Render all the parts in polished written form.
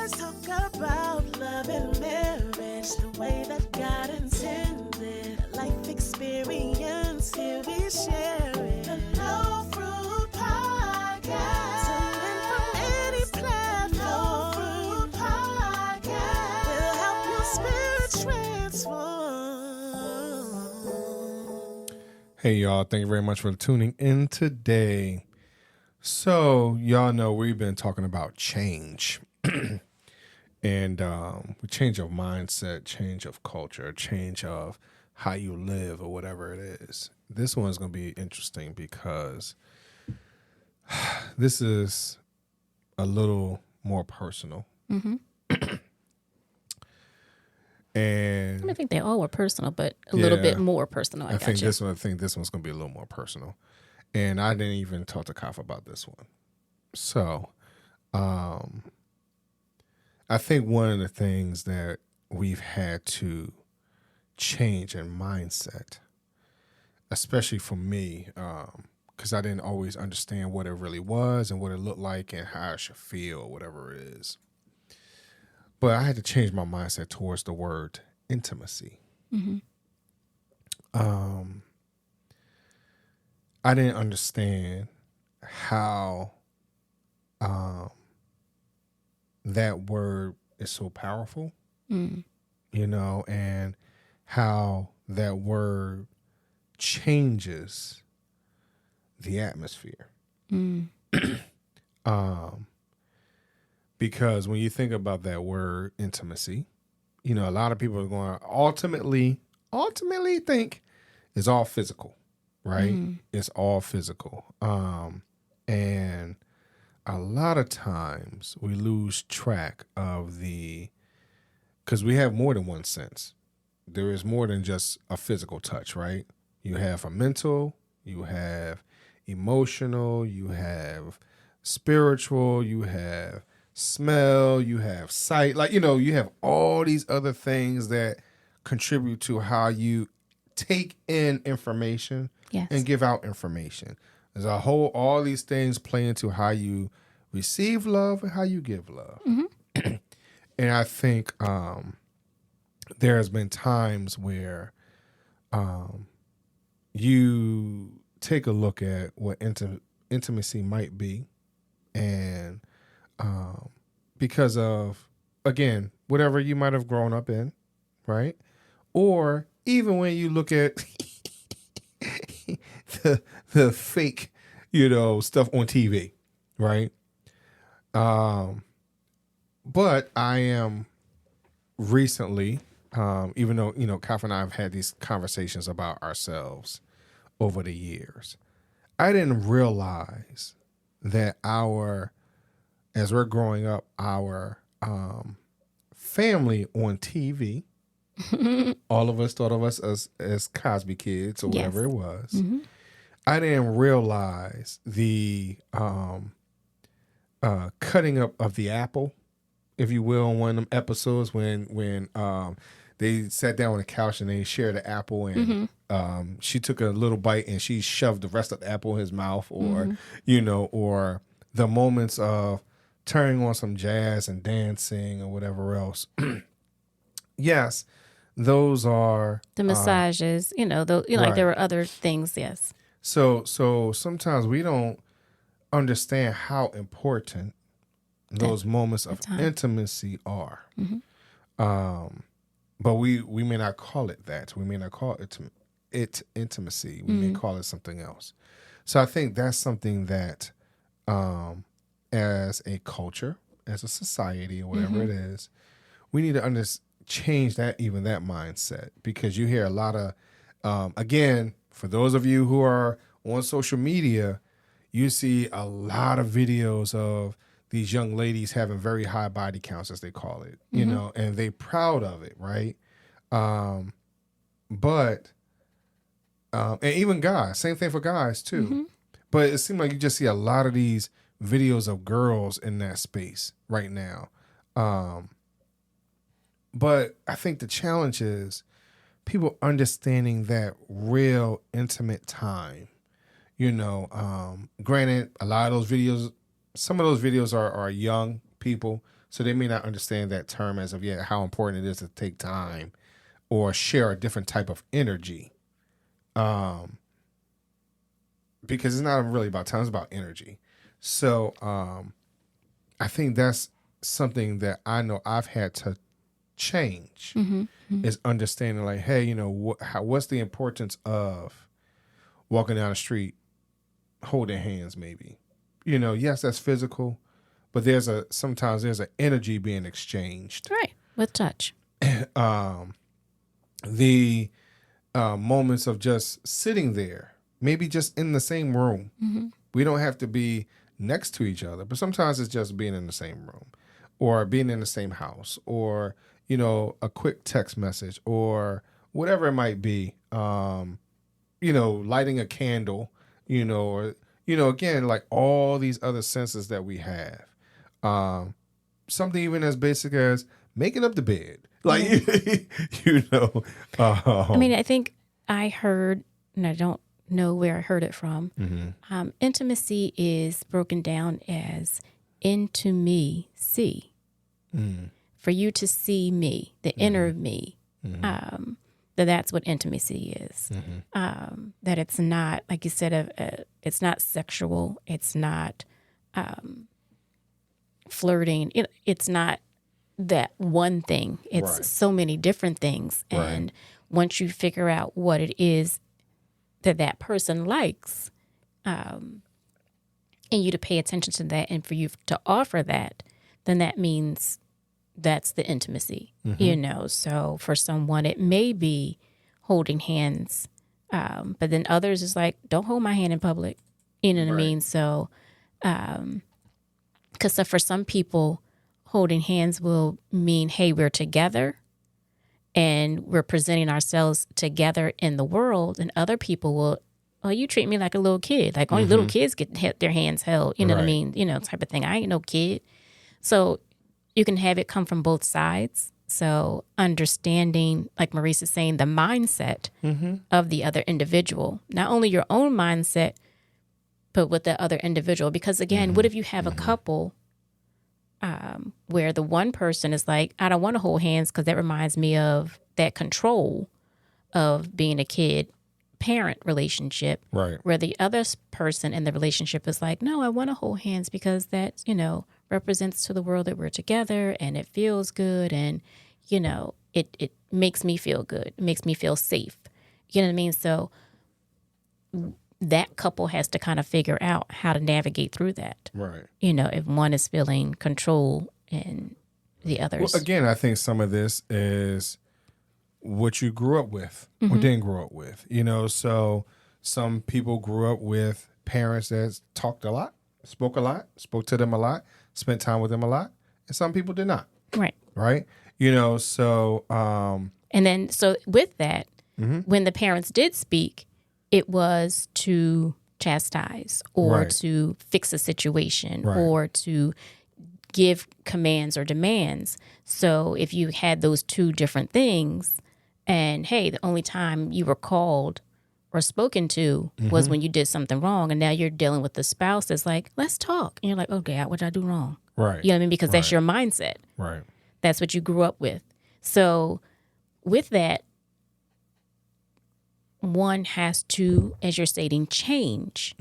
Let's talk about love and marriage the way that God intended. Life experience, here we share it. The No Fruit Podcast. Tune in from any platform. No Fruit Podcast will help your spirit transform. Hey, y'all. Thank you very much for tuning in today. So, y'all know we've been talking about change. And change of mindset, change of culture, change of how you live or whatever it is. This one's going to be interesting because this is a little more personal. Mm-hmm. And I think they all were personal, but a little bit more personal. I think this one's going to be a little more personal. And I didn't even talk to Kaf about this one. So, I think one of the things that we've had to change in mindset, especially for me, because I didn't always understand what it really was and what it looked like and how I should feel, or whatever it is. But I had to change my mindset towards the word intimacy. Mm-hmm. I didn't understand how that word is so powerful, you know, and how that word changes the atmosphere. Because when you think about that word intimacy, you know, a lot of people are going to ultimately think it's all physical, right? It's all physical. And a lot of times we lose track of because we have more than one sense. There is more than just a physical touch, right? You have a mental, you have emotional, you have spiritual, you have smell, you have sight. Like, you know, you have all these other things that contribute to how you take in information and give out information. There's all these things play into how you receive love and how you give love. Mm-hmm. And I think there has been times where you take a look at what intimacy might be, and because of, again, whatever you might have grown up in, right? Or even when you look at the fake, you know, stuff on TV, right? But I am recently, even though, you know, Kaf and I have had these conversations about ourselves over the years, I didn't realize that as we're growing up, our family on TV, all of us thought of us as Cosby kids or whatever it was. Mm-hmm. I didn't realize the cutting up of the apple, if you will, on one of them episodes when they sat down on the couch and they shared an apple, and she took a little bite and she shoved the rest of the apple in his mouth, or you know, or the moments of turning on some jazz and dancing or whatever else. Yes, those are the massages. You know, like there were other things. Yes. So sometimes we don't understand how important those moments of intimacy are. Mm-hmm. But we may not call it that. We may not call it intimacy. We may call it something else. So I think that's something that, as a culture, as a society, or whatever it is, we need to change that mindset, because you hear a lot of, again, for those of you who are on social media, you see a lot of videos of these young ladies having very high body counts, as they call it, you know, and they're proud of it, right? But and even guys, same thing for guys too. But it seems like you just see a lot of these videos of girls in that space right now. But I think the challenge is people understanding that real intimate time. You know, granted, a lot of those videos, some of those videos are young people. So they may not understand that term as of yet, how important it is to take time or share a different type of energy. Because it's not really about time, it's about energy. So I think that's something that I know I've had to change, is understanding like, hey, you know, what's the importance of walking down the street holding hands maybe? You know, yes, that's physical, but sometimes there's an energy being exchanged. Right. With touch. The moments of just sitting there, maybe just in the same room. We don't have to be next to each other, but sometimes it's just being in the same room or being in the same house or, you know, a quick text message or whatever it might be. You know, lighting a candle, you know, or, you know, again, like all these other senses that we have. Something even as basic as making up the bed. Like, you know. I mean, I think I heard, and I don't know where I heard it from, intimacy is broken down as into me, see. For you to see me, the inner me. That's what intimacy is. That it's not, like you said, it's not sexual. It's not flirting. It's not that one thing. It's so many different things. And once you figure out what it is that person likes, and you to pay attention to that and for you to offer that, then that means that's the intimacy, you know. So for someone, it may be holding hands, but then others is like, don't hold my hand in public. You know what I mean? So, because for some people, holding hands will mean, hey, we're together and we're presenting ourselves together in the world. And other people will, oh, you treat me like a little kid. Like only little kids get their hands held. You know what I mean? You know, type of thing. I ain't no kid. So you can have it come from both sides. So understanding, like Maurice is saying, the mindset of the other individual, not only your own mindset, but with the other individual. Because again, what if you have a couple where the one person is like, I don't want to hold hands because that reminds me of that control of being a kid-parent relationship. Right. Where the other person in the relationship is like, no, I want to hold hands because that, you know, represents to the world that we're together and it feels good and, you know, it makes me feel good. It makes me feel safe. You know what I mean? So that couple has to kind of figure out how to navigate through that. Right. You know, if one is feeling control and the others. Well, again, I think some of this is what you grew up with or didn't grow up with. You know, so some people grew up with parents that talked a lot, spoke to them a lot, spent time with them a lot, and some people did not. Right. Right? You know, so and then so with that, when the parents did speak, it was to chastise or to fix a situation or to give commands or demands. So if you had those two different things and, hey, the only time you were called or spoken to was when you did something wrong, and now you're dealing with the spouse that's like, let's talk. And you're like, okay, what did I do wrong? Right. You know what I mean? Because that's your mindset. Right. That's what you grew up with. So with that, one has to, as you're stating, change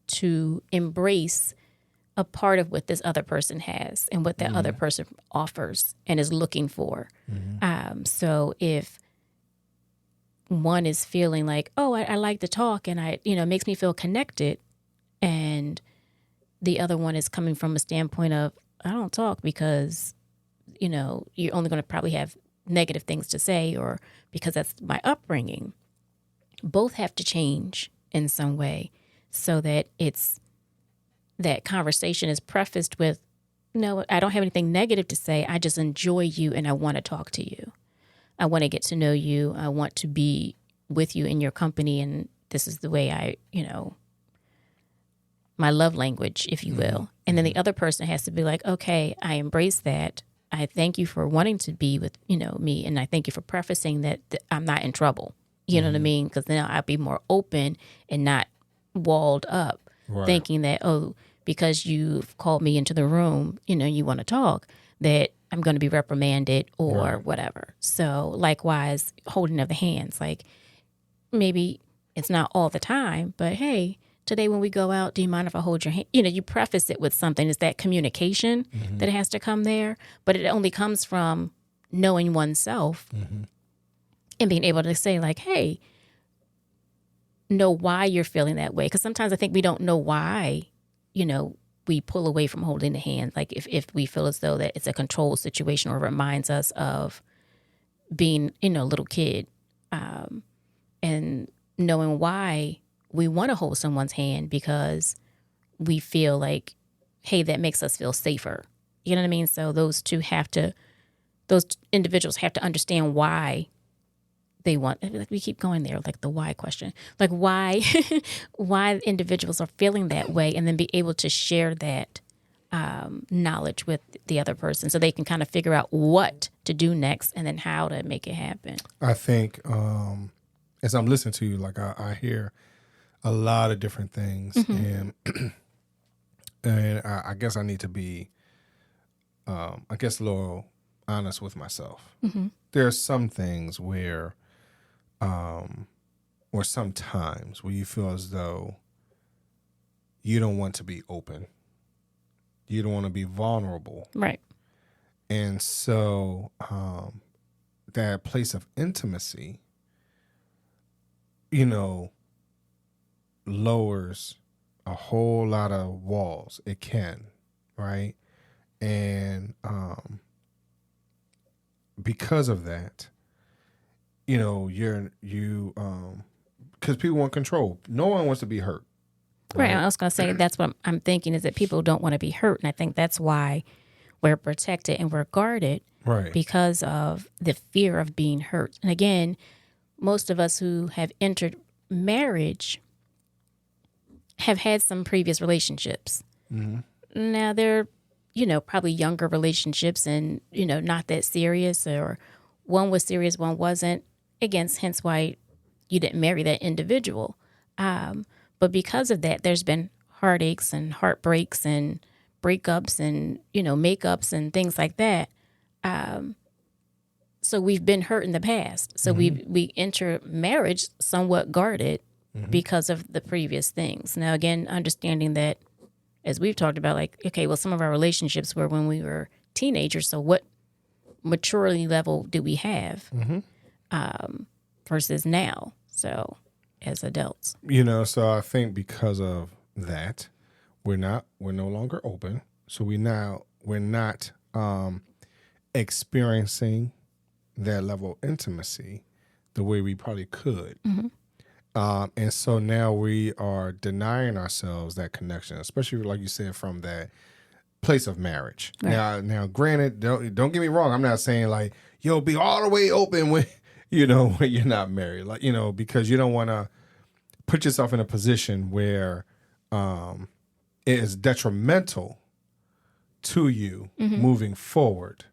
to embrace a part of what this other person has and what that other person offers and is looking for. So if one is feeling like, oh, I like to talk and it makes me feel connected, and the other one is coming from a standpoint of, I don't talk because, you know, you're only going to probably have negative things to say or because that's my upbringing. Both have to change in some way so that that conversation is prefaced with, no, I don't have anything negative to say. I just enjoy you and I want to talk to you. I want to get to know you. I want to be with you in your company. And this is the way my love language, if you will. And then the other person has to be like, okay, I embrace that. I thank you for wanting to be with, me. And I thank you for prefacing that I'm not in trouble. You know what I mean? Because then I'll be more open and not walled up, thinking that, oh, because you've called me into the room, you want to talk. that I'm going to be reprimanded or Right. whatever. So likewise, holding of the hands, like maybe it's not all the time, but hey, today when we go out, do you mind if I hold your hand? You know, you preface it with something. It's that communication that has to come there, but it only comes from knowing oneself and being able to say like, hey, know why you're feeling that way. Because sometimes I think we don't know why, you know, we pull away from holding the hand. Like if we feel as though that it's a control situation or reminds us of being, you know, a little kid, and knowing why we want to hold someone's hand because we feel like, hey, that makes us feel safer. You know what I mean? So those individuals have to understand why they want, like we keep going there, like the why question, like why individuals are feeling that way, and then be able to share that knowledge with the other person so they can kind of figure out what to do next and then how to make it happen. I think as I'm listening to you, like I hear a lot of different things, and I guess I need to be, a little honest with myself. There are some things where, or sometimes where you feel as though you don't want to be open, you don't want to be vulnerable, Right. and so that place of intimacy, you know, lowers a whole lot of walls. It can, right? And because of that, you know, because people want control. No one wants to be hurt. Right. I was going to say that's what I'm thinking is that people don't want to be hurt. And I think that's why we're protected and we're guarded, Right. because of the fear of being hurt. And again, most of us who have entered marriage have had some previous relationships. Now they're, you know, probably younger relationships and, you know, not that serious, or one was serious, one wasn't. Again, hence why you didn't marry that individual. But because of that, there's been heartaches and heartbreaks and breakups and, you know, makeups and things like that. So we've been hurt in the past. So we enter marriage somewhat guarded because of the previous things. Now, again, understanding that, as we've talked about, like, okay, well, some of our relationships were when we were teenagers. So what maturity level do we have versus now? So as adults, You know, so I think because of that, we're no longer open. So we're not experiencing that level of intimacy the way we probably could. And so now we are denying ourselves that connection, especially like you said, from that place of marriage. Right. Now, granted, don't get me wrong. I'm not saying like, yo, be all the way open when, you know, when you're not married, like, you know, because you don't want to put yourself in a position where it is detrimental to you moving forward.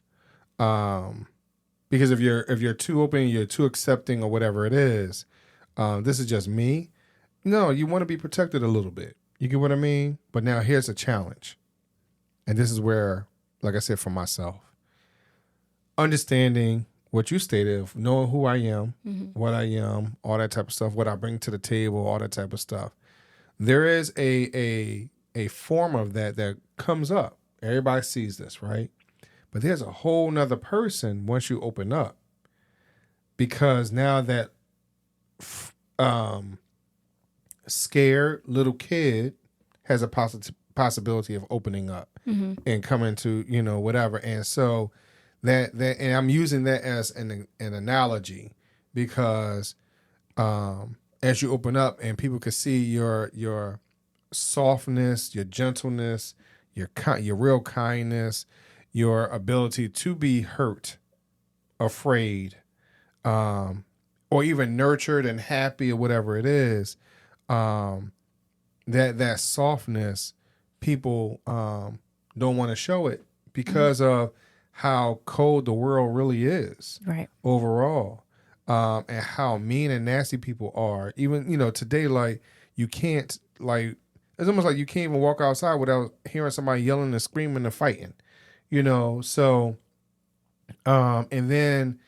Because if you're too open, you're too accepting or whatever it is, this is just me. No, you want to be protected a little bit. You get what I mean? But now here's a challenge. And this is where, like I said, for myself, understanding what you stated, of knowing who I am, what I am, all that type of stuff, what I bring to the table, all that type of stuff. There is a form of that comes up. Everybody sees this, right? But there's a whole nother person once you open up, because now that scared little kid has a possibility of opening up and coming to, you know, whatever. And so that and I'm using that as an analogy, because as you open up and people can see your softness, your gentleness, your real kindness, your ability to be hurt, afraid, or even nurtured and happy, or whatever it is, that softness, people don't want to show it because of how cold the world really is, right? Overall, and how mean and nasty people are. Even, you know, today, like, you can't, like, it's almost like you can't even walk outside without hearing somebody yelling and screaming and fighting. So, and then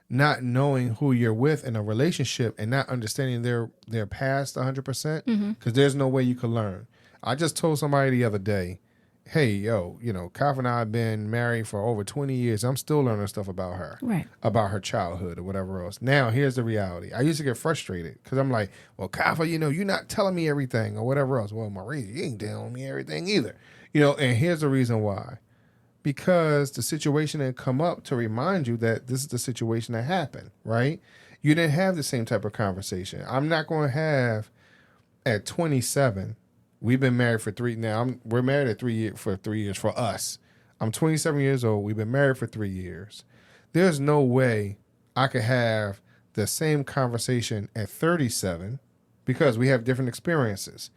not knowing who you're with in a relationship and not understanding their past 100%, because there's no way you can learn. I just told somebody the other day, hey, yo, Kyle and I have been married for over 20 years. I'm still learning stuff about her, Right. about her childhood or whatever else. Now, here's the reality. I used to get frustrated because I'm like, well, Kyle, you're not telling me everything or whatever else. Well, Marie, you ain't telling me everything either. And here's the reason why. Because the situation had come up to remind you that this is the situation that happened, right? You didn't have the same type of conversation. I'm not going to have at 27. We've been married for we're married at 3 years for 3 years for us. I'm 27 years old. We've been married for 3 years. There's no way I could have the same conversation at 37 because we have different experiences.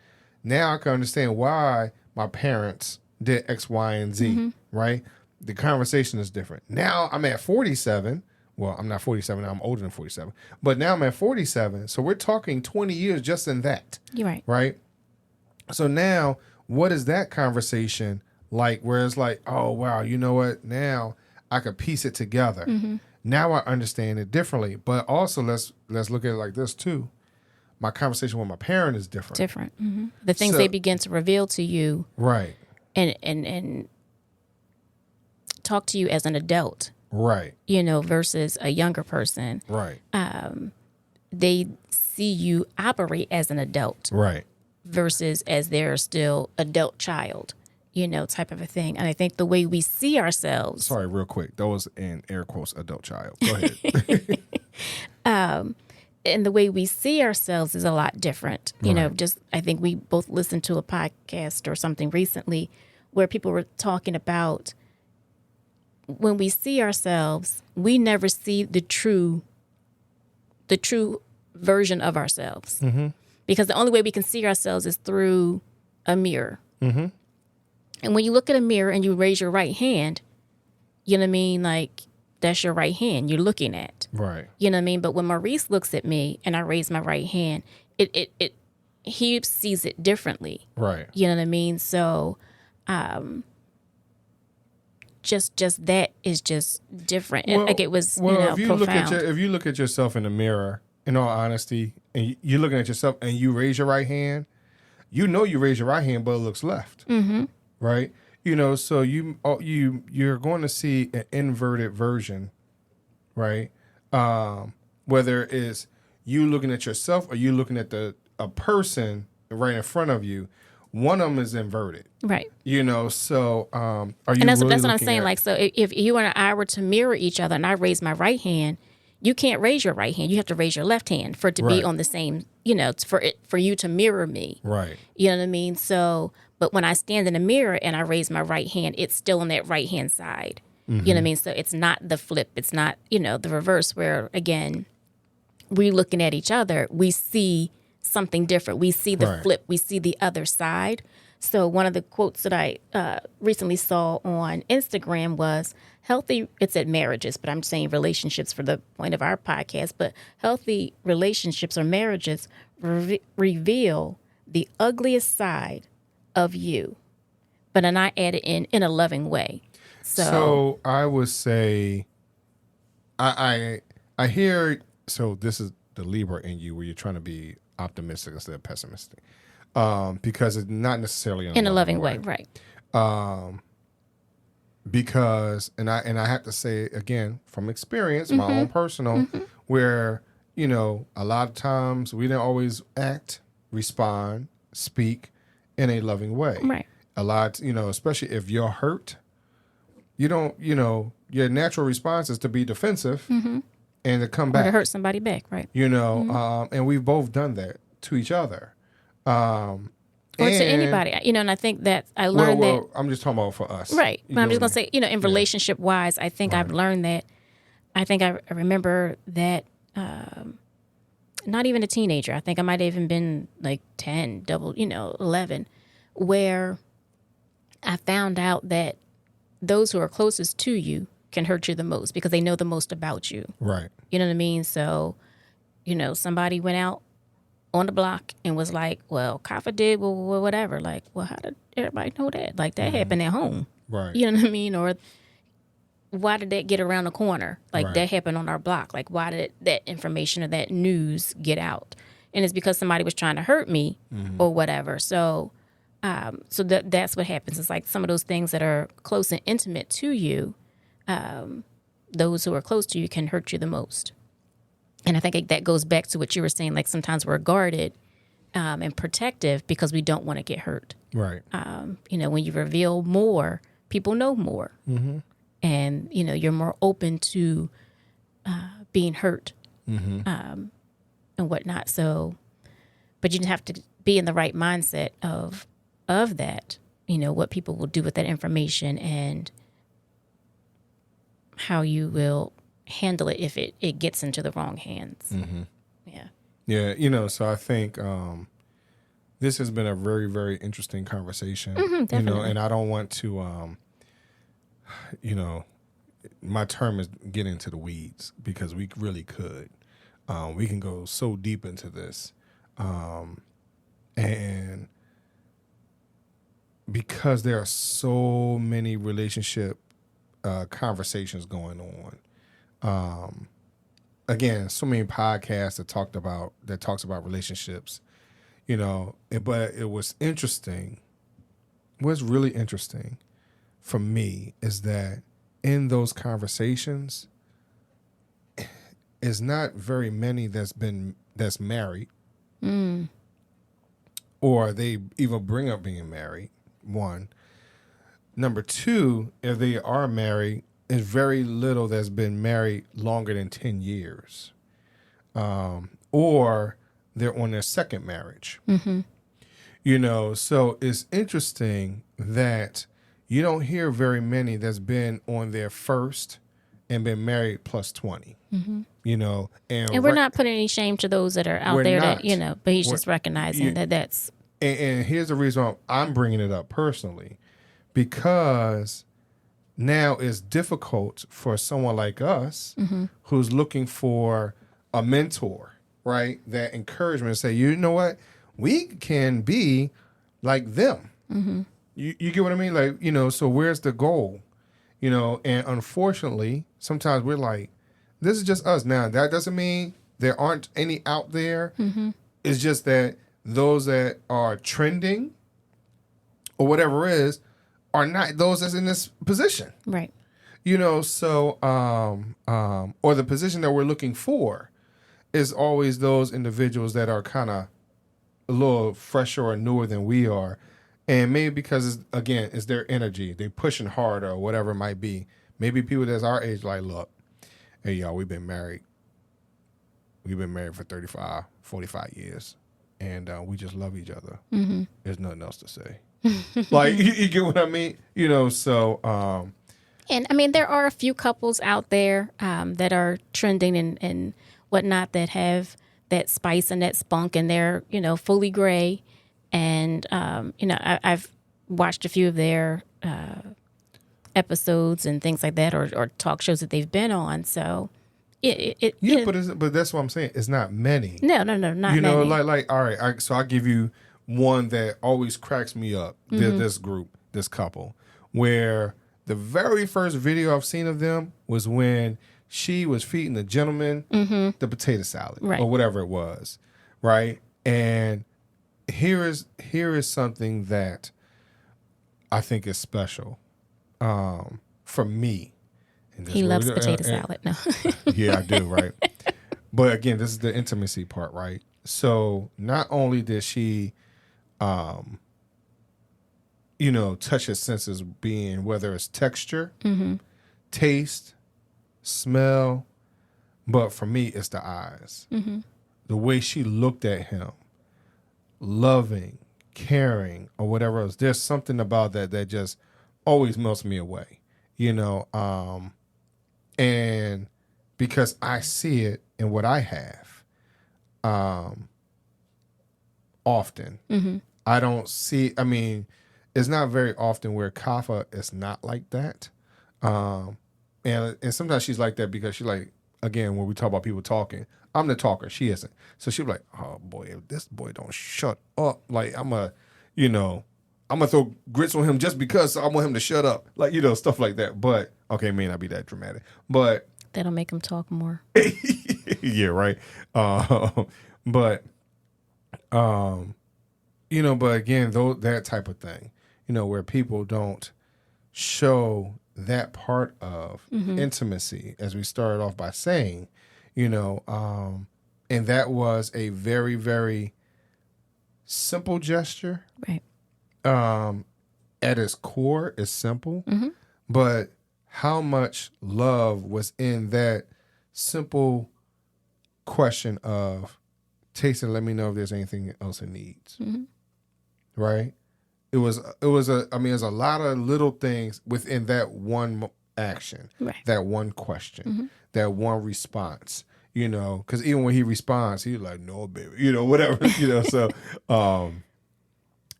Now I can understand why my parents did X, Y, and Z, right? The conversation is different. Now I'm at 47. Well, I'm not 47 now. I'm older than 47. But now I'm at 47. So we're talking 20 years just in that. You're right. Right? So now, what is that conversation like where it's like, oh, wow, you know what? Now I could piece it together. Now I understand it differently. But also, let's look at it like this, too. My conversation with my parent is different. The things they begin to reveal to you. Right. And talk to you as an adult, right? Versus a younger person, right? They see you operate as an adult, right? Versus as they're still adult child, type of a thing. And I think the way we see ourselves. Sorry, real quick, that was in air quotes adult child. Go ahead. And the way we see ourselves is a lot different. I think we both listened to a podcast or something recently where people were talking about when we see ourselves, we never see the true version of ourselves. Because the only way we can see ourselves is through a mirror. And when you look at a mirror and you raise your right hand, you know what I mean? Like, that's your right hand you're looking at. Right. You know what I mean? But when Maurice looks at me and I raise my right hand, he sees it differently. Right. You know what I mean? So just that is just different. Well, like it was if you profound. if you look at yourself in the mirror, in all honesty, and you're looking at yourself and you raise your right hand, you raise your right hand, but it looks left. Right? So you're going to see an inverted version, right? Whether it's you looking at yourself or you looking at a person right in front of you, one of them is inverted, right? So are you? And that's really what I'm saying. Like, so if you and I were to mirror each other, and I raise my right hand, you can't raise your right hand. You have to raise your left hand for it to be on the same. For you to mirror me, right? You know what I mean? So. But when I stand in the mirror and I raise my right hand, it's still on that right hand side. You know what I mean? So it's not the flip. It's not, the reverse where, again, we looking at each other, we see something different. We see the flip. We see the other side. So one of the quotes that I recently saw on Instagram was healthy, it said marriages, but I'm saying relationships for the point of our podcast, but healthy relationships or marriages reveal the ugliest side of you, but then I add it in a loving way. So I would say, I hear. So this is the Libra in you, where you're trying to be optimistic instead of pessimistic, because it's not necessarily in a loving way, right? Because and I have to say again from experience, my own personal, where a lot of times we didn't always act, respond, speak in a loving way. Right. A lot, especially if you're hurt, you don't, your natural response is to be defensive and to come back. Or to hurt somebody back, right? And we've both done that to each other. Or to anybody, and I think that I learned that. I'm just talking about for us. Right. But I'm just going to say, in relationship wise, I think I've learned that. I think I remember that not even a teenager. I think I might have even been like 10, 11, where I found out that those who are closest to you can hurt you the most because they know the most about you. Right. You know what I mean? So, somebody went out on the block and was like, well, Kafa did whatever. Like, well, how did everybody know that? Like, that happened at home. Right. You know what I mean? Or, why did that get around the corner? Like Right. that happened on our block. Like why did that information or that news get out? And it's because somebody was trying to hurt me or whatever. So that's what happens. It's like some of those things that are close and intimate to you, those who are close to you can hurt you the most. And I think that goes back to what you were saying. Like sometimes we're guarded and protective because we don't want to get hurt. Right. When you reveal more, people know more. Mm-hmm. And, you're more open to being hurt and whatnot. So, but you have to be in the right mindset of that, what people will do with that information and how you will handle it if it gets into the wrong hands. Mm-hmm. Yeah. Yeah, so I think this has been a very, very interesting conversation. Definitely. And I don't want to, my term is get into the weeds because we really could. We can go so deep into this. And because there are so many relationship conversations going on, again, so many podcasts that talks about relationships, but it was interesting. What's really interesting for me is that in those conversations, it's not very many that's married, or they even bring up being married. One. Number two, if they are married, it's very little that's been married longer than 10 years. Or they're on their second marriage. Mm-hmm. So it's interesting that you don't hear very many that's been on their first and been married plus 20. Mm-hmm. And we're not putting any shame to those that are out there not. that, but he's just recognizing that's. And here's the reason why I'm bringing it up personally, because now it's difficult for someone like us who's looking for a mentor, right? That encouragement, say, you know what? We can be like them. Mm-hmm. You get what I mean? Like, so where's the goal? And unfortunately, sometimes we're like, this is just us. Now, that doesn't mean there aren't any out there. Mm-hmm. It's just that those that are trending or whatever it is are not those that's in this position. Right. So, or the position that we're looking for is always those individuals that are kind of a little fresher or newer than we are. And maybe because, it's their energy. They pushing harder or whatever it might be. Maybe people that's our age like, look, hey, y'all, we've been married. We've been married for 35, 45 years. And we just love each other. Mm-hmm. There's nothing else to say. Like, you get what I mean? So... And, there are a few couples out there that are trending and whatnot that have that spice and that spunk, and they're, fully gray. And, I've watched a few of their episodes and things like that, or talk shows that they've been on. So, but that's what I'm saying. It's not many. No, not many. Like all right. So I'll give you one that always cracks me up. Mm-hmm. This group, this couple, where the very first video I've seen of them was when she was feeding the gentleman the potato salad or whatever it was, right? And here is something that I think is special for me. He loves potato salad. No. Yeah, I do, right? But again, this is the intimacy part, right? So not only did she, touch his senses, being whether it's texture, taste, smell, but for me, it's the eyes. Mm-hmm. The way she looked at him, loving, caring, or whatever else. There's something about that just always melts me away, and because I see it in what I have, often. Mm-hmm. I don't see, it's not very often where Kafa is not like that. And sometimes she's like that because she's like, again, when we talk about people talking, I'm the talker. She isn't. So she'll be like, oh boy, if this boy don't shut up, like I'm I'm gonna throw grits on him just because I want him to shut up, like stuff like that. But okay, it may not be that dramatic, but That'll make him talk more. yeah, right. But but again, though that type of thing, where people don't show that part of intimacy, as we started off by saying, and that was a very, very simple gesture. Right. At its core is simple, but how much love was in that simple question of taste and let me know if there's anything else it needs. Right? It was there's a lot of little things within that one action, that one question, that one response, because even when he responds, he's like, no, baby, whatever, so,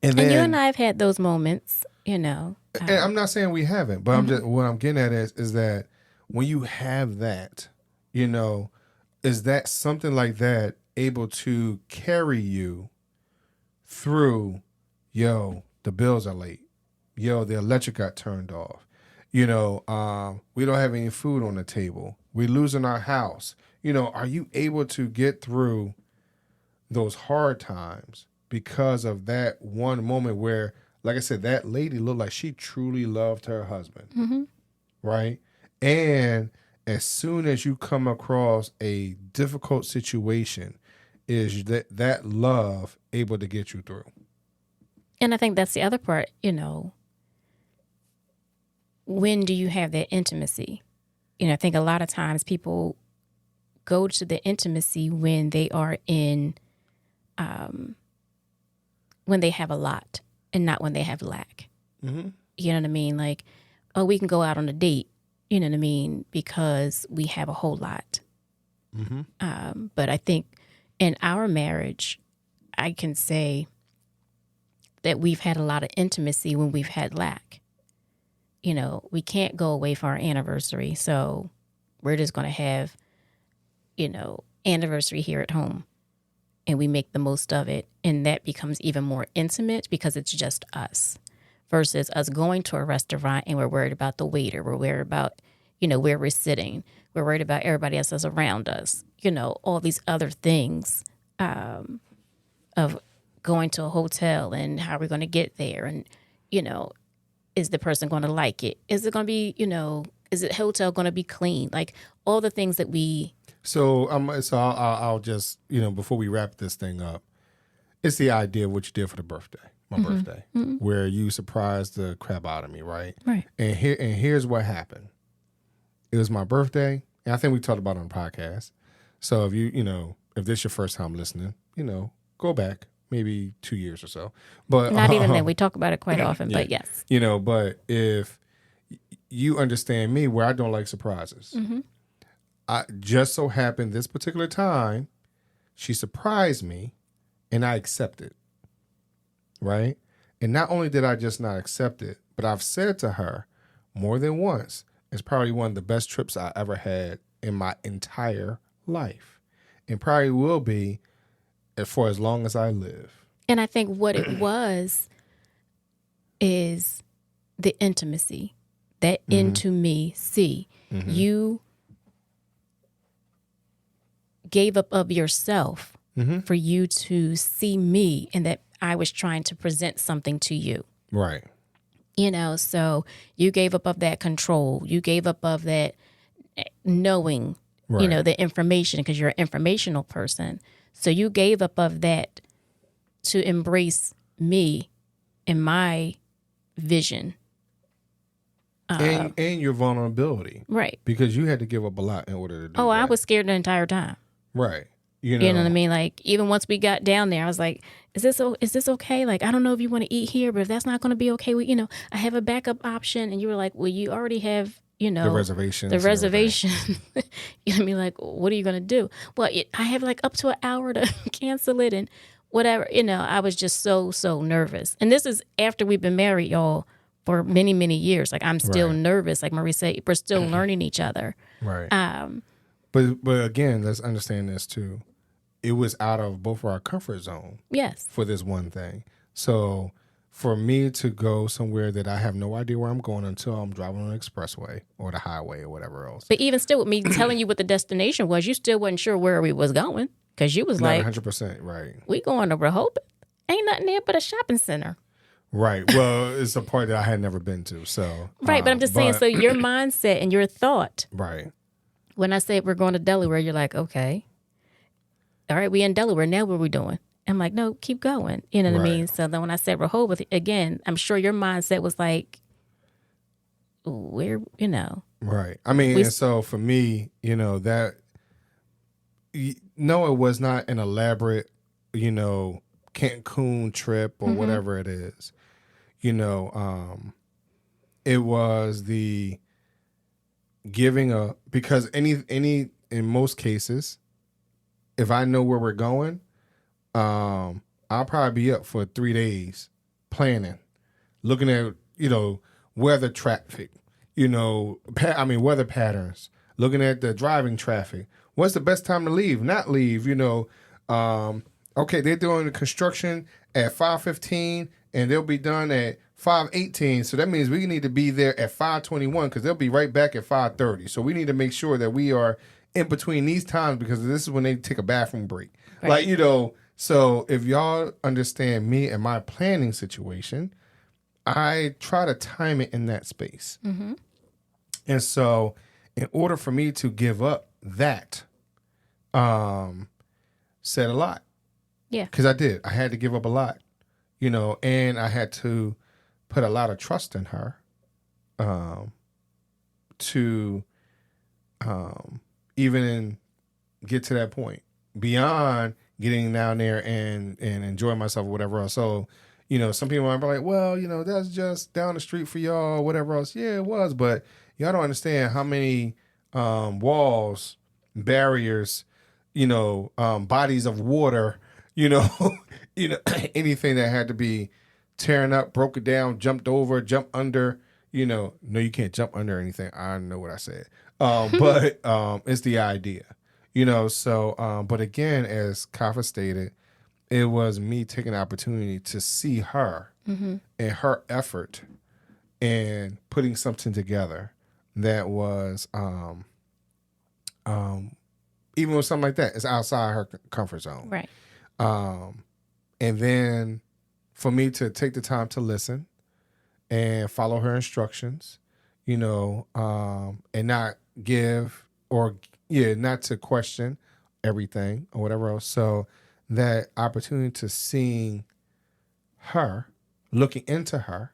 and then, you and I have had those moments, and I'm not saying we haven't, but I'm just, what I'm getting at is that when you have that, is that something like that able to carry you through, the bills are late. The electric got turned off. We don't have any food on the table. We're losing our house. Are you able to get through those hard times because of that one moment where, like I said, that lady looked like she truly loved her husband, right? And as soon as you come across a difficult situation, is that love able to get you through? And I think that's the other part, when do you have that intimacy? I think a lot of times people go to the intimacy when they are in, when they have a lot and not when they have lack. You know what I mean? Like, oh, we can go out on a date, you know what I mean? Because we have a whole lot. But I think in our marriage, I can say that we've had a lot of intimacy when we've had lack. We can't go away for our anniversary, so we're just going to have, anniversary here at home, and we make the most of it, and that becomes even more intimate because it's just us versus us going to a restaurant and we're worried about the waiter, we're worried about, where we're sitting, we're worried about everybody else that's around us, all these other things of going to a hotel and how we're going to get there, and is the person going to like it? Is it going to be, is the hotel going to be clean? Like all the things that we. So I'll just before we wrap this thing up, it's the idea of what you did for the birthday, my birthday, where you surprised the crap out of me, right? Right. And here's what happened. It was my birthday, and I think we talked about it on the podcast. So if if this is your first time listening, go back. Maybe 2 years or so, but not even that. We talk about it quite often, but yes, but if you understand me, where I don't like surprises, I just so happened this particular time, she surprised me, and I accepted, right? And not only did I just not accept it, but I've said to her more than once, it's probably one of the best trips I ever had in my entire life, and probably will be for as long as I live. And I think what it was is the intimacy, that intimacy. You gave up of yourself for you to see me, and that I was trying to present something to you. Right. So you gave up of that control. You gave up of that knowing, the information, because you're an informational person. So you gave up of that to embrace me and my vision. And your vulnerability. Right. Because you had to give up a lot in order to do that. I was scared the entire time. Right. You know what I mean? Like, even once we got down there, I was like, is this okay? Like, I don't know if you want to eat here, but if that's not going to be okay, I have a backup option. And you were like, well, you already have, the reservation. You know what I mean? Like, what are you going to do? Well, I have like up to an hour to cancel it and whatever. I was just so nervous. And this is after we've been married, y'all, for many, many years. Like, I'm still nervous. Like Marie said, we're still learning each other. Right. But again, let's understand this too. It was out of both of our comfort zone. Yes. For this one thing. So for me to go somewhere that I have no idea where I'm going until I'm driving on the expressway or the highway or whatever else. But even still, with me telling you what the destination was, you still wasn't sure where we was going because you was Not like, 100% right. we going to Rehoboth. Ain't nothing there but a shopping center. Right. Well, it's a part that I had never been to. So Right, but I'm just saying, so your mindset and your thought, right. when I said we're going to Delaware, you're like, okay. All right, we in Delaware. Now what are we doing? I'm like, no, keep going. You know what I mean? So then when I said Rehoboth, again, I'm sure your mindset was like, where, you know. Right. I mean, and so for me, you know, that, no, it was not an elaborate, you know, Cancun trip or whatever it is. You know, it was the giving because in most cases, if I know where we're going, I'll probably be up for 3 days planning, looking at, you know, weather traffic, you know, weather patterns, looking at the driving traffic. What's the best time to leave? Not leave, you know. Okay, they're doing the construction at 5:15 and they'll be done at 5:18. So that means we need to be there at 5:21 because they'll be right back at 5:30. So we need to make sure that we are in between these times because this is when they take a bathroom break. Right. Like, you know, so if y'all understand me and my planning situation, I try to time it in that space. Mm-hmm. And so in order for me to give up that, said a lot. Yeah. Because I did. I had to give up a lot, you know, and I had to put a lot of trust in her to even get to that point beyond getting down there and enjoying myself or whatever else. So, you know, some people might be like, well, you know, that's just down the street for y'all or whatever else. Yeah, it was. But y'all don't understand how many walls, barriers, you know, bodies of water, you know, anything that had to be tearing up, broken down, jumped over, jumped under, you know. No, you can't jump under anything. I know what I said. But it's the idea, you know. So, but again, as Kafa stated, it was me taking the opportunity to see her and her effort and putting something together that was, even with something like that, it's outside her comfort zone. Right. And then for me to take the time to listen and follow her instructions, you know, and not not to question everything or whatever else. So that opportunity to seeing her, looking into her,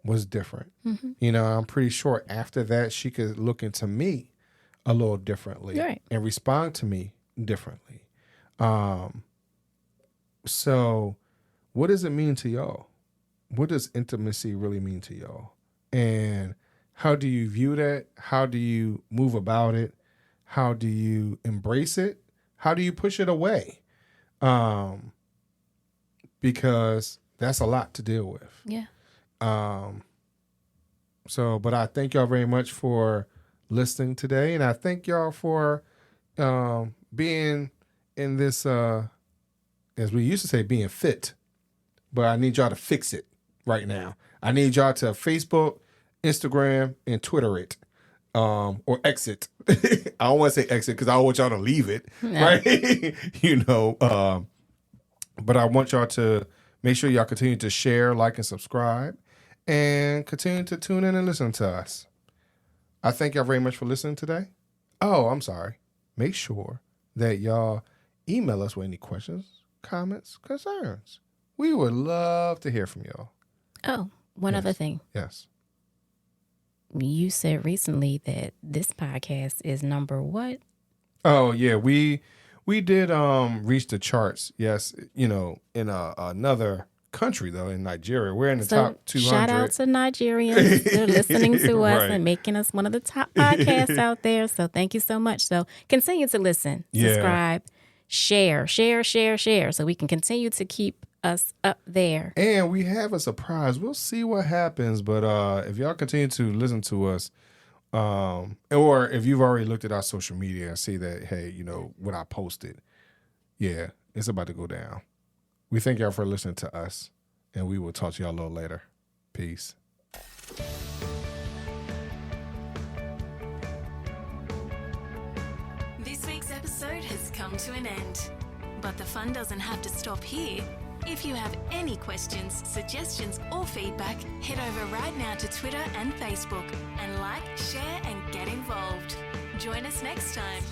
was different. Mm-hmm. You know, I'm pretty sure after that she could look into me a little differently and respond to me differently. So what does it mean to y'all? What does intimacy really mean to y'all? And how do you view that? How do you move about it? How do you embrace it? How do you push it away? Because that's a lot to deal with. Yeah. So, but I thank y'all very much for listening today. And I thank y'all for being in this, as we used to say, being fit. But I need y'all to fix it right now. I need y'all to Facebook, Instagram, and Twitter it. Or exit. I don't want to say exit because I don't want y'all to leave it. No. Right? You know, but I want y'all to make sure y'all continue to share, like, and subscribe. And continue to tune in and listen to us. I thank y'all very much for listening today. Oh, I'm sorry. Make sure that y'all email us with any questions, comments, concerns. We would love to hear from y'all. Oh, one other thing. Yes. You said recently that this podcast is number what? Oh, yeah. We did reach the charts. Yes. You know, in another country, though, in Nigeria. We're in the top 200. Shout out to Nigerians. They're listening to us and making us one of the top podcasts out there. So thank you so much. So continue to listen, subscribe, share, so we can continue to keep us up there. And we have a surprise. We'll see what happens. But if y'all continue to listen to us, or if you've already looked at our social media and see that, hey, you know, what I posted, it's about to go down. We thank y'all for listening to us. And we will talk to y'all a little later. Peace. This week's episode has come to an end. But the fun doesn't have to stop here. If you have any questions, suggestions, or feedback, head over right now to Twitter and Facebook and like, share, and get involved. Join us next time.